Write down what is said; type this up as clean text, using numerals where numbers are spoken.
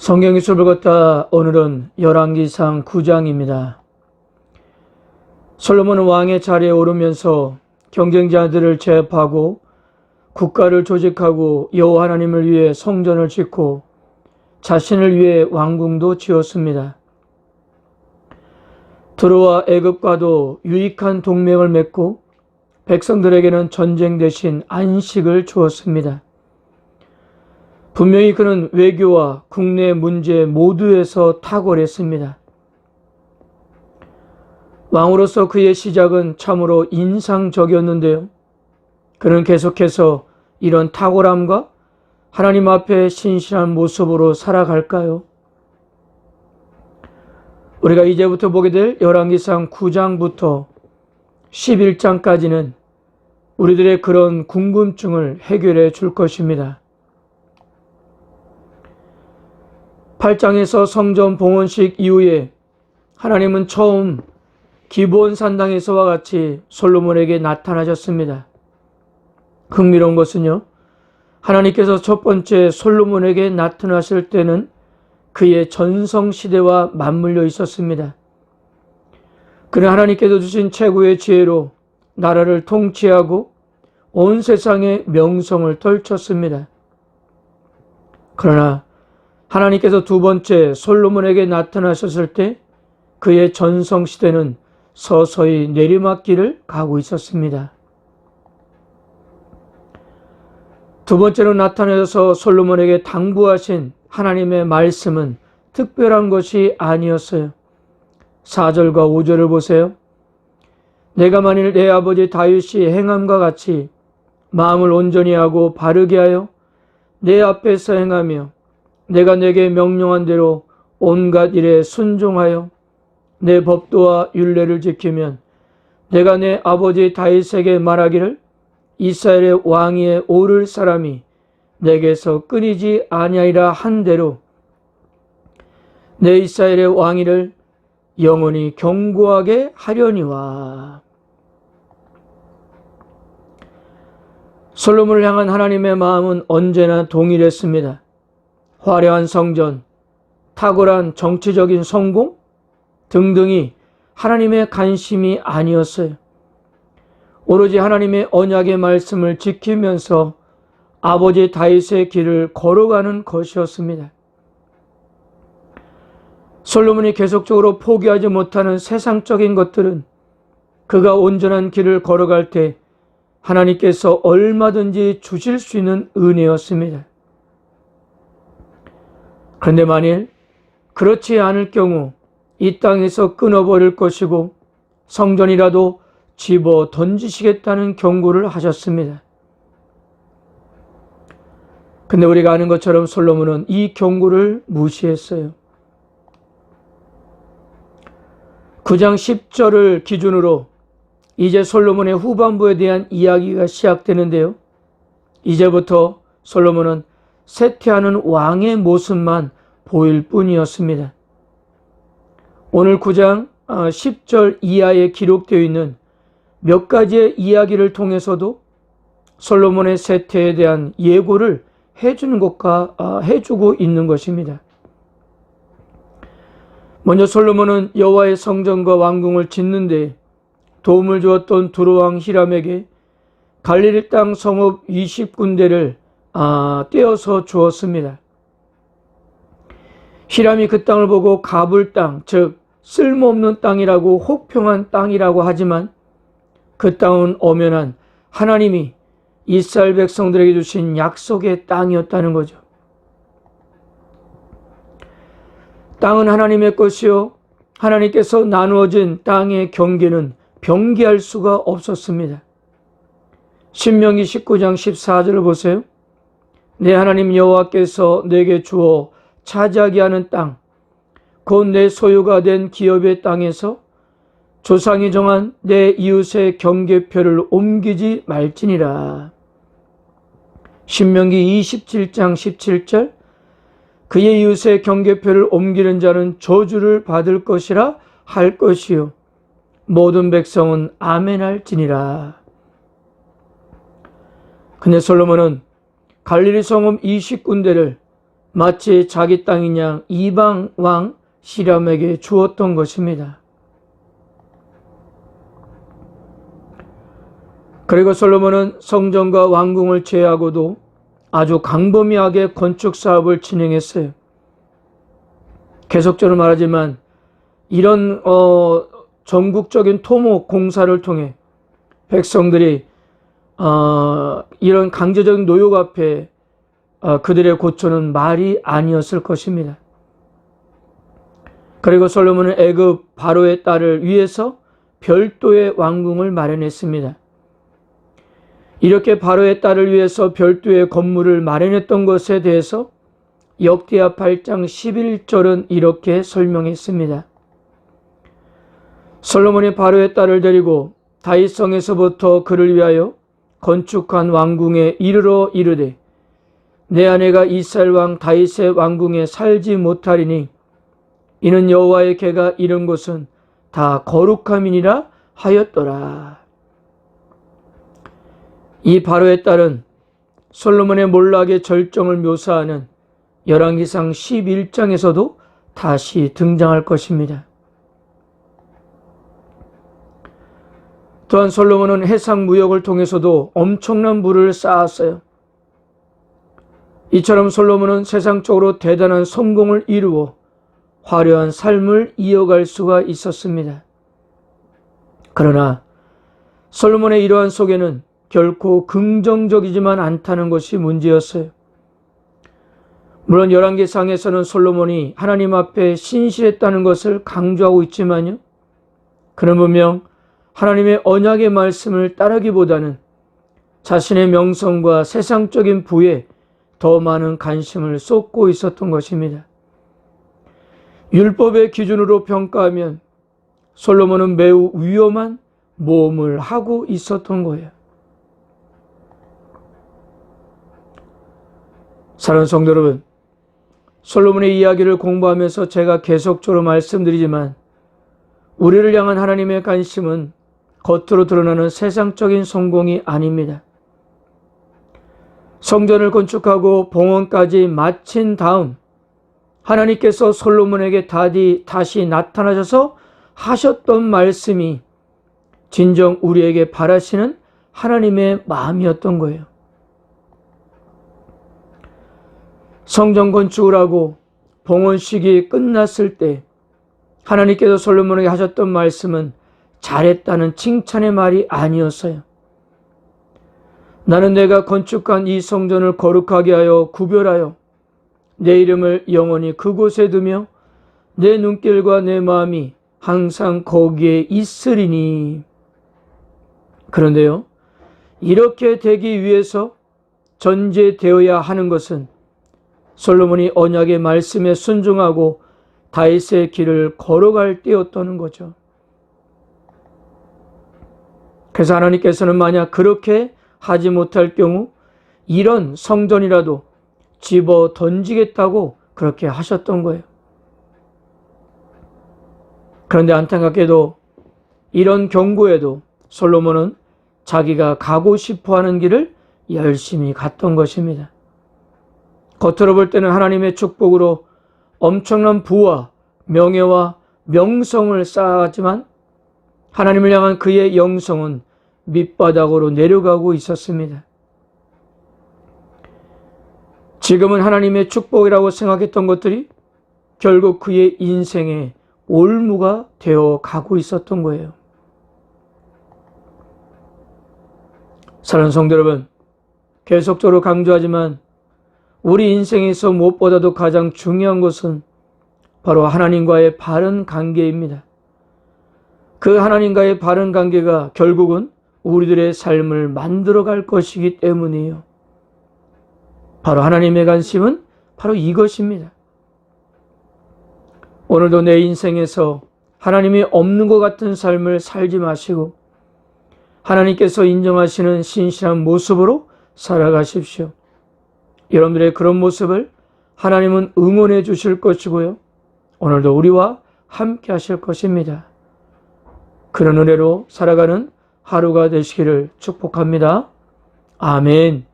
성경의 수업을 걷다 오늘은 열왕기상 9장입니다. 솔로몬은 왕의 자리에 오르면서 경쟁자들을 제압하고 국가를 조직하고 여호와 하나님을 위해 성전을 짓고 자신을 위해 왕궁도 지었습니다. 두로와 애굽과도 유익한 동맹을 맺고 백성들에게는 전쟁 대신 안식을 주었습니다. 분명히 그는 외교와 국내 문제 모두에서 탁월했습니다. 왕으로서 그의 시작은 참으로 인상적이었는데요. 그는 계속해서 이런 탁월함과 하나님 앞에 신실한 모습으로 살아갈까요? 우리가 이제부터 보게 될 열왕기상 9장부터 11장까지는 우리들의 그런 궁금증을 해결해 줄 것입니다. 8장에서 성전 봉헌식 이후에 하나님은 처음 기브온 산당에서와 같이 솔로몬에게 나타나셨습니다. 흥미로운 것은요, 하나님께서 첫 번째 솔로몬에게 나타나실 때는 그의 전성시대와 맞물려 있었습니다. 그는 하나님께서 주신 최고의 지혜로 나라를 통치하고 온 세상에 명성을 떨쳤습니다. 그러나 하나님께서 두 번째 솔로몬에게 나타나셨을 때 그의 전성시대는 서서히 내리막길을 가고 있었습니다. 두 번째로 나타나셔서 솔로몬에게 당부하신 하나님의 말씀은 특별한 것이 아니었어요. 4절과 5절을 보세요. 내가 만일 내 아버지 다윗이 행함과 같이 마음을 온전히 하고 바르게 하여 내 앞에서 행하며 내가 내게 명령한 대로 온갖 일에 순종하여 내 법도와 율례를 지키면 내가 내 아버지 다윗에게 말하기를 이스라엘의 왕위에 오를 사람이 내게서 끊이지 아니하리라 한 대로 내 이스라엘의 왕위를 영원히 견고하게 하려니와. 솔로몬을 향한 하나님의 마음은 언제나 동일했습니다. 화려한 성전, 탁월한 정치적인 성공 등등이 하나님의 관심이 아니었어요. 오로지 하나님의 언약의 말씀을 지키면서 아버지 다윗의 길을 걸어가는 것이었습니다. 솔로몬이 계속적으로 포기하지 못하는 세상적인 것들은 그가 온전한 길을 걸어갈 때 하나님께서 얼마든지 주실 수 있는 은혜였습니다. 그런데 만일 그렇지 않을 경우 이 땅에서 끊어버릴 것이고 성전이라도 집어 던지시겠다는 경고를 하셨습니다. 근데 우리가 아는 것처럼 솔로몬은 이 경고를 무시했어요. 9장 10절을 기준으로 이제 솔로몬의 후반부에 대한 이야기가 시작되는데요. 이제부터 솔로몬은 쇠퇴하는 왕의 모습만 보일 뿐이었습니다. 오늘 9장 10절 이하에 기록되어 있는 몇 가지의 이야기를 통해서도 솔로몬의 쇠퇴에 대한 예고를 해주고 있는 것입니다. 먼저 솔로몬은 여호와의 성전과 왕궁을 짓는데 도움을 주었던 두로왕 히람에게 갈릴리 땅 성읍 20군데를 떼어서 주었습니다. 히람이 그 땅을 보고 가불 땅, 즉 쓸모없는 땅이라고 혹평한 땅이라고 하지만 그 땅은 엄연한 하나님이 이스라엘 백성들에게 주신 약속의 땅이었다는 거죠. 땅은 하나님의 것이요 하나님께서 나누어진 땅의 경계는 변개할 수가 없었습니다. 신명기 19장 14절을 보세요. 내 하나님 여호와께서 내게 주어 차지하게 하는 땅, 곧 내 소유가 된 기업의 땅에서 조상이 정한 내 이웃의 경계표를 옮기지 말지니라. 신명기 27장 17절 그의 이웃의 경계표를 옮기는 자는 저주를 받을 것이라 할 것이요 모든 백성은 아멘할지니라. 근데 솔로몬은 갈릴리 성읍 20군데를 마치 자기 땅인 양 이방 왕 시람에게 주었던 것입니다. 그리고 솔로몬은 성전과 왕궁을 제외하고도 아주 광범위하게 건축 사업을 진행했어요. 계속적으로 말하지만 이런 전국적인 토목 공사를 통해 백성들이 이런 강제적인 노역 앞에 그들의 고초는 말이 아니었을 것입니다. 그리고 솔로몬은 애굽 바로의 딸을 위해서 별도의 왕궁을 마련했습니다. 이렇게 바로의 딸을 위해서 별도의 건물을 마련했던 것에 대해서 역대하 8장 11절은 이렇게 설명했습니다. 솔로몬이 바로의 딸을 데리고 다윗성에서부터 그를 위하여 건축한 왕궁에 이르러 이르되 내 아내가 이스라엘 왕 다윗의 왕궁에 살지 못하리니 이는 여호와의 궤가 이른 곳은 다 거룩함이니라 하였더라. 이 바로의 딸은 솔로몬의 몰락의 절정을 묘사하는 열왕기상 11장에서도 다시 등장할 것입니다. 또한 솔로몬은 해상 무역을 통해서도 엄청난 부를 쌓았어요. 이처럼 솔로몬은 세상적으로 대단한 성공을 이루어 화려한 삶을 이어갈 수가 있었습니다. 그러나 솔로몬의 이러한 속에는 결코 긍정적이지만 않다는 것이 문제였어요. 물론 열왕기상에서는 솔로몬이 하나님 앞에 신실했다는 것을 강조하고 있지만요, 그는 분명 하나님의 언약의 말씀을 따르기보다는 자신의 명성과 세상적인 부에 더 많은 관심을 쏟고 있었던 것입니다. 율법의 기준으로 평가하면 솔로몬은 매우 위험한 모험을 하고 있었던 거예요. 사랑하는 성도 여러분, 솔로몬의 이야기를 공부하면서 제가 계속적으로 말씀드리지만 우리를 향한 하나님의 관심은 겉으로 드러나는 세상적인 성공이 아닙니다. 성전을 건축하고 봉헌까지 마친 다음 하나님께서 솔로몬에게 다시 나타나셔서 하셨던 말씀이 진정 우리에게 바라시는 하나님의 마음이었던 거예요. 성전 건축을 하고 봉헌 시기 끝났을 때 하나님께서 솔로몬에게 하셨던 말씀은 잘했다는 칭찬의 말이 아니었어요. 나는 내가 건축한 이 성전을 거룩하게 하여 구별하여 내 이름을 영원히 그곳에 두며 내 눈길과 내 마음이 항상 거기에 있으리니. 그런데요, 이렇게 되기 위해서 전제되어야 하는 것은 솔로몬이 언약의 말씀에 순종하고 다윗의 길을 걸어갈 때였다는 거죠. 그래서 하나님께서는 만약 그렇게 하지 못할 경우 이런 성전이라도 집어 던지겠다고 그렇게 하셨던 거예요. 그런데 안타깝게도 이런 경고에도 솔로몬은 자기가 가고 싶어하는 길을 열심히 갔던 것입니다. 겉으로 볼 때는 하나님의 축복으로 엄청난 부와 명예와 명성을 쌓았지만 하나님을 향한 그의 영성은 밑바닥으로 내려가고 있었습니다. 지금은 하나님의 축복이라고 생각했던 것들이 결국 그의 인생의 올무가 되어 가고 있었던 거예요. 사랑하는 성도 여러분, 계속적으로 강조하지만 우리 인생에서 무엇보다도 가장 중요한 것은 바로 하나님과의 바른 관계입니다. 그 하나님과의 바른 관계가 결국은 우리들의 삶을 만들어갈 것이기 때문이에요. 바로 하나님의 관심은 바로 이것입니다. 오늘도 내 인생에서 하나님이 없는 것 같은 삶을 살지 마시고 하나님께서 인정하시는 신실한 모습으로 살아가십시오. 여러분들의 그런 모습을 하나님은 응원해 주실 것이고요, 오늘도 우리와 함께 하실 것입니다. 그런 은혜로 살아가는 하루가 되시기를 축복합니다. 아멘.